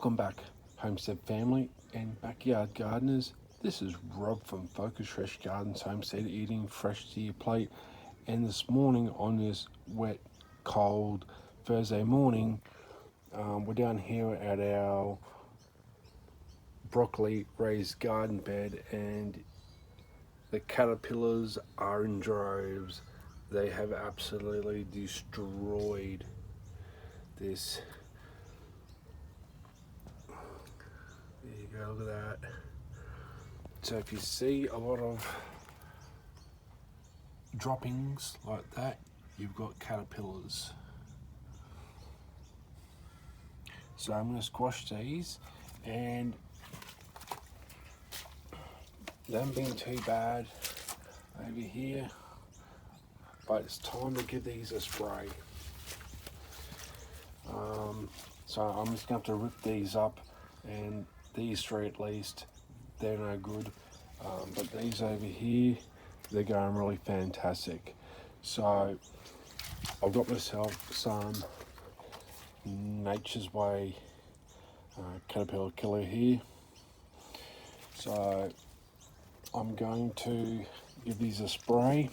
Welcome back, Homestead family and backyard gardeners. This is Rob from Focus Fresh Gardens Homestead, eating fresh to your plate. And this morning, on this wet, cold Thursday morning, we're down here at our broccoli raised garden bed, and the caterpillars are in droves. They have absolutely destroyed this. There you go, look at that. So if you see a lot of droppings like that, you've got caterpillars. So I'm going to squash these, and they haven't been too bad over here, but it's time to give these a spray. So I'm just going to have to rip these up, and these three at least, they're no good, but these over here, they're going really fantastic. So I've got myself some Nature's Way caterpillar killer here, so I'm going to give these a spray.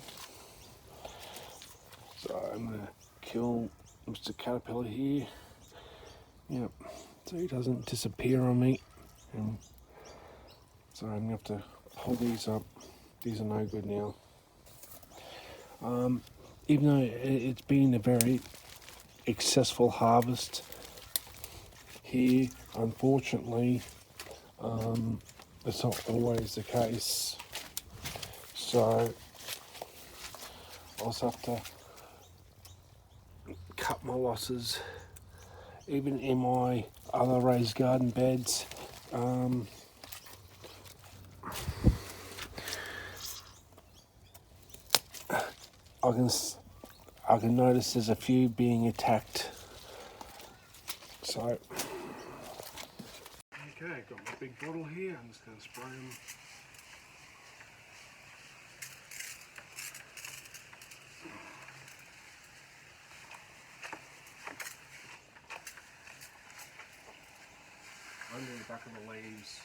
So I'm going to kill Mr. Caterpillar here. Yep, so he doesn't disappear on me. And so I'm going to have to pull these up. These are no good now. Even though it's been a very successful harvest here, unfortunately, it's not always the case. So I'll just have to cut my losses. Even in my other raised garden beds, I can notice there's a few being attacked. So, okay, got my big bottle here. I'm just going to spray them. Under the back of the leaves.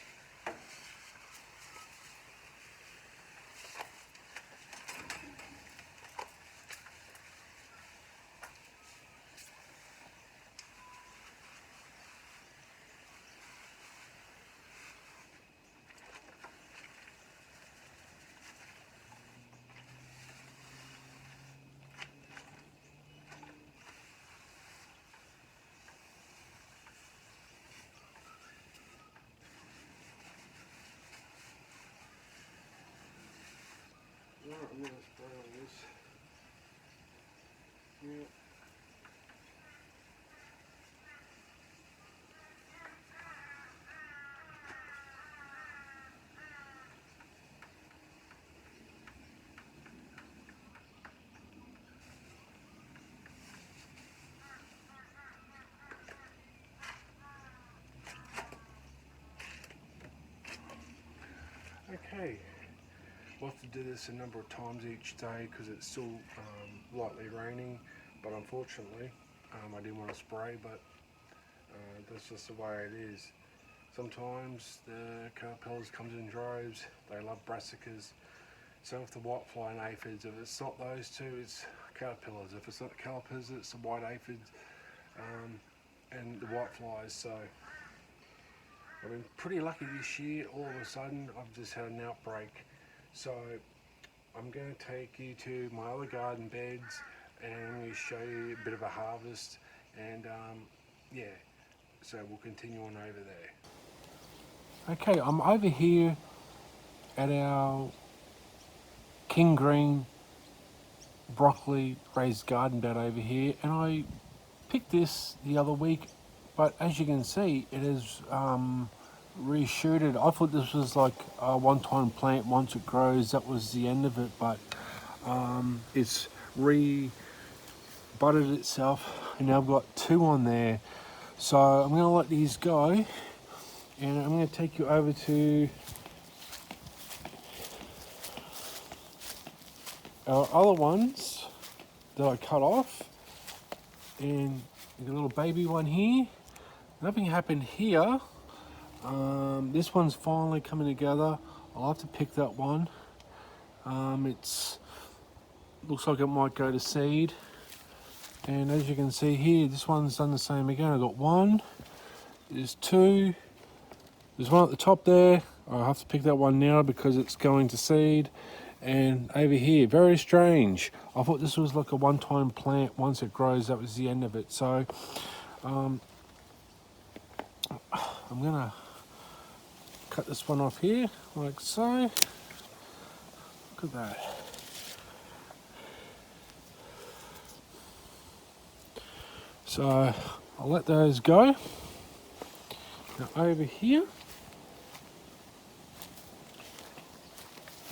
Alright, I'm going to spray on this. Yeah. Okay. We'll have to do this a number of times each day because it's still lightly raining, but unfortunately I didn't want to spray, but that's just the way it is. Sometimes the caterpillars comes in droves. They love brassicas. So if the whitefly and aphids, if it's not those two, it's caterpillars. If it's not the caterpillars, it's the white aphids and the whiteflies. So I've been pretty lucky this year. All of a sudden I've just had an outbreak. So I'm going to take you to my other garden beds, and I'm going to show you a bit of a harvest, and yeah, so we'll continue on over there. Okay, I'm over here at our King Green broccoli raised garden bed over here, and I picked this the other week, but as you can see, it is reshooted. I thought this was like a one-time plant. Once it grows, that was the end of it, but it's re-budded itself, and now I've got two on there. So I'm going to let these go, and I'm going to take you over to our other ones that I cut off, and a little baby one here. Nothing happened here. This one's finally coming together. I'll have to pick that one. It's looks like it might go to seed. And as you can see here, this one's done the same again. I've got one, there's two, there's one at the top there. I'll have to pick that one now because it's going to seed. And over here, very strange. I thought this was like a one-time plant. Once it grows, that was the end of it. So I'm gonna cut this one off here, like so. Look at that. So I'll let those go. Now over here,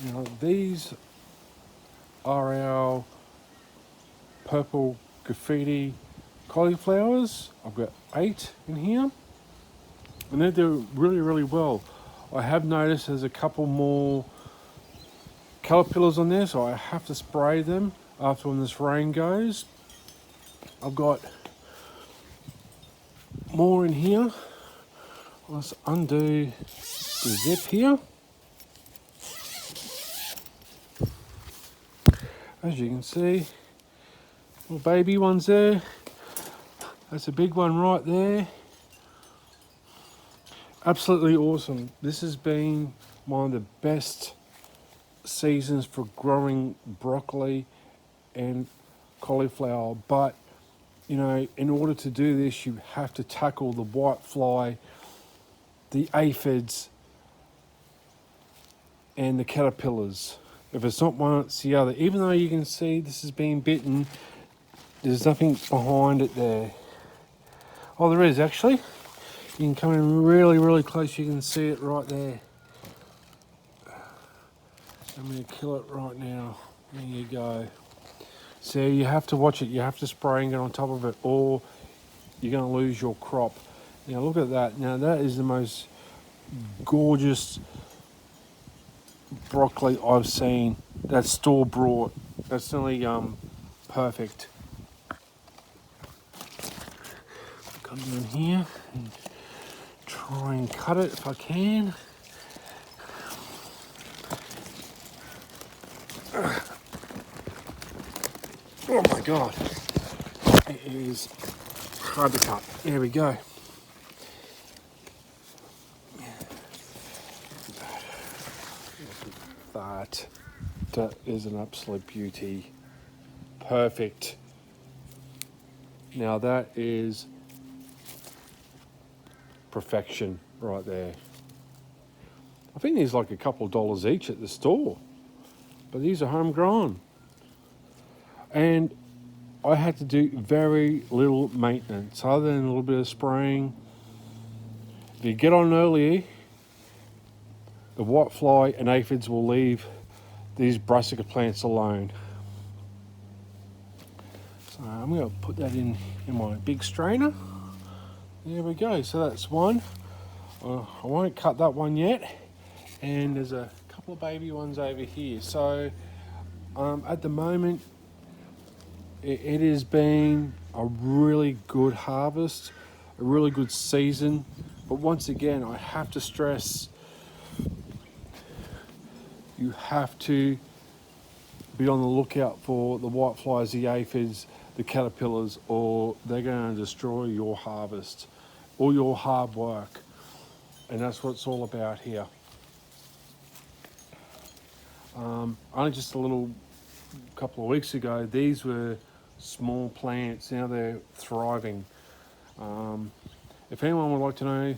now these are our purple graffiti cauliflowers. I've got 8 in here, and they do really, really well. I have noticed there's a couple more caterpillars on there, so I have to spray them after when this rain goes. I've got more in here. Let's undo the zip here. As you can see, little baby ones there. That's a big one right there. Absolutely awesome. This has been one of the best seasons for growing broccoli and cauliflower, but you know, in order to do this, you have to tackle the whitefly, the aphids, and the caterpillars. If it's not one, it's the other. Even though you can see this is being bitten, there's nothing behind it there. Oh, there is actually. You can come in really, really close. You can see it right there. I'm going to kill it right now. There you go. So you have to watch it. You have to spray and get on top of it, or you're going to lose your crop. Now look at that. Now that is the most gorgeous broccoli I've seen. That's store bought. That's nearly perfect. Come down here and try and cut it if I can. Oh my god, it is hard to cut. There we go. That is an absolute beauty. Perfect. Now that is perfection right there. I think these like a couple of dollars each at the store, but these are homegrown. And I had to do very little maintenance other than a little bit of spraying. If you get on early, the whitefly and aphids will leave these brassica plants alone. So I'm going to put that in my big strainer. There we go. So that's one. I won't cut that one yet. And there's a couple of baby ones over here. So at the moment, it has been a really good harvest, a really good season. But once again, I have to stress, you have to be on the lookout for the whiteflies, the aphids, the caterpillars, or they're going to destroy your harvest, all your hard work. And that's what it's all about here. Only just a little couple of weeks ago, these were small plants. Now they're thriving. If anyone would like to know,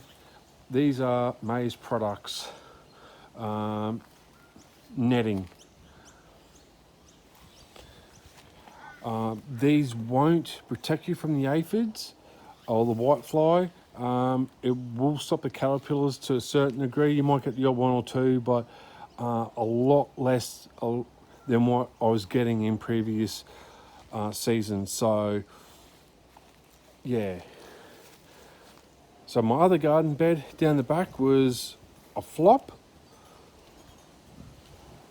these are maize products, netting. These won't protect you from the aphids or the whitefly. It will stop the caterpillars to a certain degree. You might get the odd one or two, but a lot less than what I was getting in previous seasons. So yeah. So my other garden bed down the back was a flop.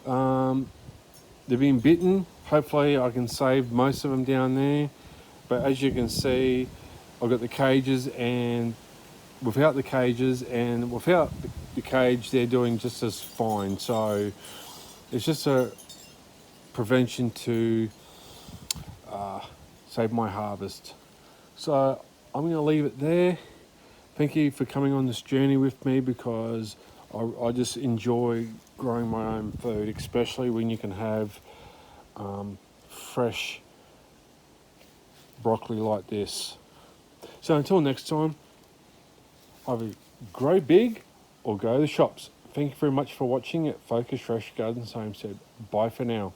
They've been bitten. Hopefully I can save most of them down there. But as you can see, I've got the cages and without the cages, and without the cage they're doing just as fine. So it's just a prevention to save my harvest. So I'm going to leave it there. Thank you for coming on this journey with me, because I just enjoy growing my own food, especially when you can have fresh broccoli like this. So until next time, either grow big or go to the shops. Thank you very much for watching at Focus Fresh Gardens Homestead. Bye for now.